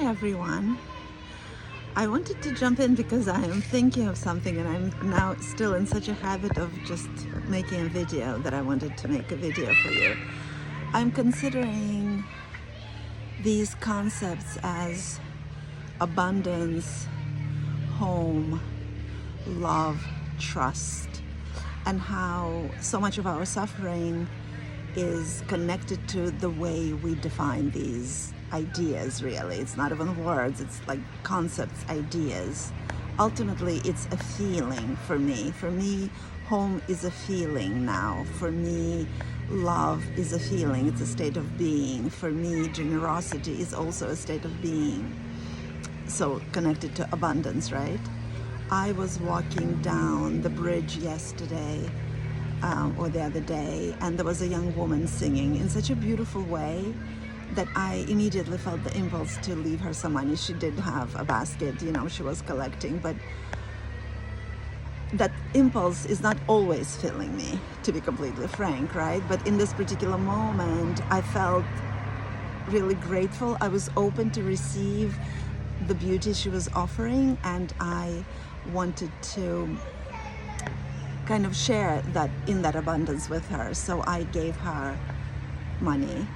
everyone. I wanted to jump in because I am thinking of something and I'm now still in such a habit of just making a video that I wanted to make a video for you. I'm considering these concepts as abundance, home, love, trust, and how so much of our suffering is connected to the way we define these ideas. Really, it's not even words, it's like concepts, ideas. Ultimately, it's a feeling for me. Home is a feeling now. For me, love is a feeling, it's a state of being. For me, generosity is also a state of being, so connected to abundance, right? I was walking down the bridge yesterday or the other day, and there was a young woman singing in such a beautiful way that I immediately felt the impulse to leave her some money. She did have a basket, she was collecting, but that impulse is not always filling me, to be completely frank, right? But in this particular moment, I felt really grateful. I was open to receive the beauty she was offering, and I wanted to kind of share that in that abundance with her. So I gave her money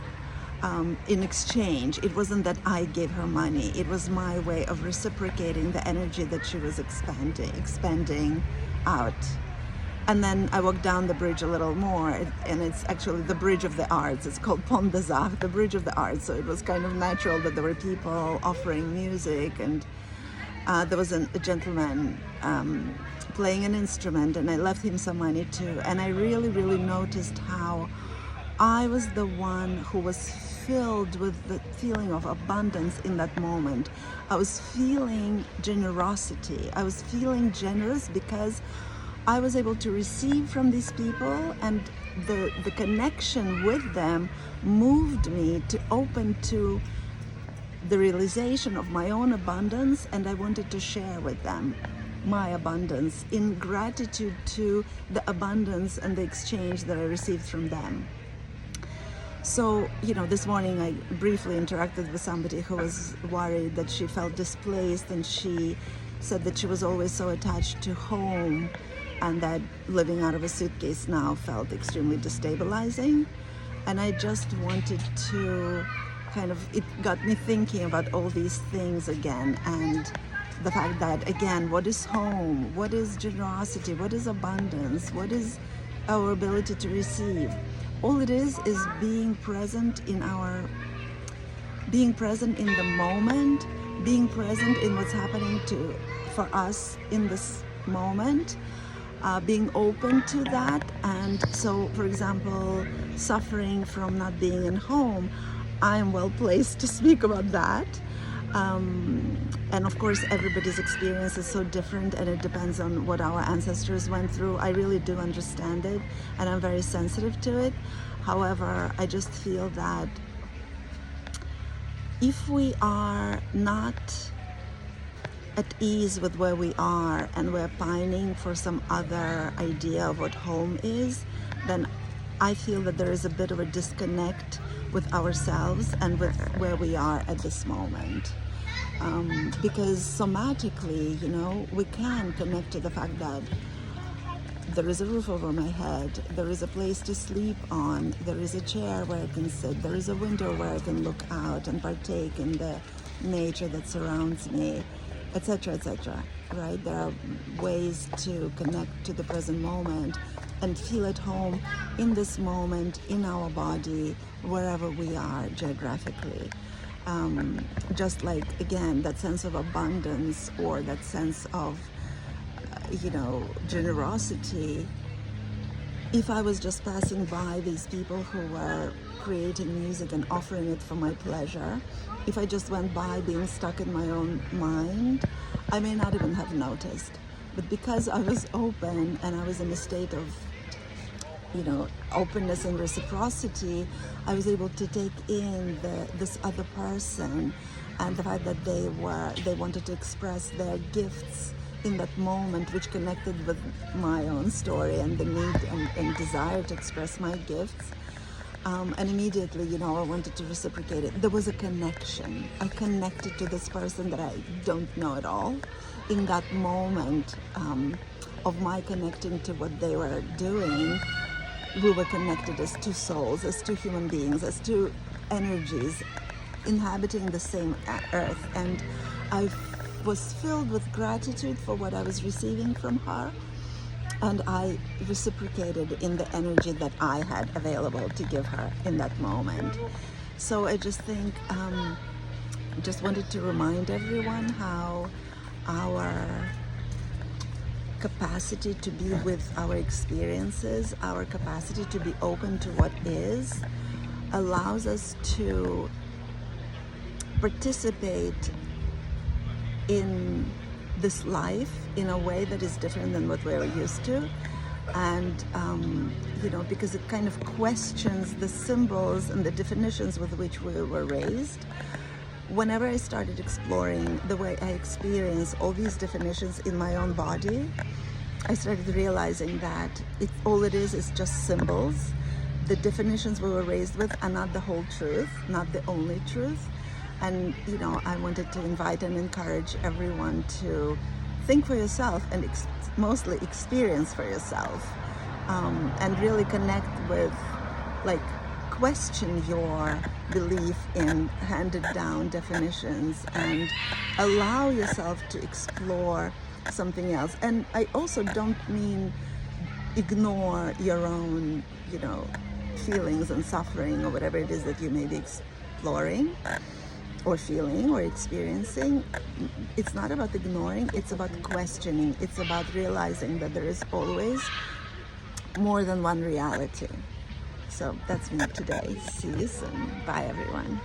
in exchange. It wasn't that I gave her money, it was my way of reciprocating the energy that she was expanding out. And then I walked down the bridge a little more, and it's actually the Bridge of the Arts. It's called Pont des Arts, the Bridge of the Arts. So it was kind of natural that there were people offering music, and there was a gentleman playing an instrument, and I left him some money too. And I really noticed how I was the one who was filled with the feeling of abundance in that moment. I was feeling generosity. I was feeling generous because I was able to receive from these people, and the connection with them moved me to open to the realization of my own abundance, and I wanted to share with them my abundance in gratitude to the abundance and the exchange that I received from them. So, this morning I briefly interacted with somebody who was worried that she felt displaced, and she said that she was always so attached to home, and that living out of a suitcase now felt extremely destabilizing. And I just wanted to it got me thinking about all these things again, and the fact that, again, what is home? What is generosity? What is abundance? What is our ability to receive? All it is being present in the moment, being present in what's happening for us in this moment, being open to that. And so, for example, suffering from not being in home, I am well placed to speak about that. And of course, everybody's experience is so different, and it depends on what our ancestors went through. I really do understand it, and I'm very sensitive to it. However, I just feel that if we are not at ease with where we are, and we're pining for some other idea of what home is, then I feel that there is a bit of a disconnect with ourselves and with where we are at this moment. Because somatically, we can connect to the fact that there is a roof over my head, there is a place to sleep on, there is a chair where I can sit, there is a window where I can look out and partake in the nature that surrounds me, etc., etc. Right? There are ways to connect to the present moment and feel at home in this moment, in our body, wherever we are geographically. Just like, again, that sense of abundance, or that sense of, generosity. If I was just passing by these people who were creating music and offering it for my pleasure, if I just went by being stuck in my own mind, I may not even have noticed. But because I was open, and I was in a state of openness and reciprocity, I was able to take in this other person, and the fact that they wanted to express their gifts in that moment, which connected with my own story and the need and desire to express my gifts. And immediately, I wanted to reciprocate it. There was a connection. I connected to this person that I don't know at all. In that moment of my connecting to what they were doing, we were connected as two souls, as two human beings, as two energies inhabiting the same earth. And I was filled with gratitude for what I was receiving from her. And I reciprocated in the energy that I had available to give her in that moment. So I just think, just wanted to remind everyone how our capacity to be with our experiences, our capacity to be open to what is, allows us to participate in this life in a way that is different than what we're used to. And because it kind of questions the symbols and the definitions with which we were raised. Whenever I started exploring the way I experience all these definitions in my own body, I started realizing that all it is just symbols. The definitions we were raised with are not the whole truth, not the only truth. And I wanted to invite and encourage everyone to think for yourself and mostly experience for yourself, and really connect with, question your belief in handed down definitions and allow yourself to explore something else. And I also don't mean ignore your own, feelings and suffering or whatever it is that you may be exploring or feeling or experiencing. It's not about ignoring, it's about questioning. It's about realizing that there is always more than one reality. So that's me today. See you soon. Bye, everyone.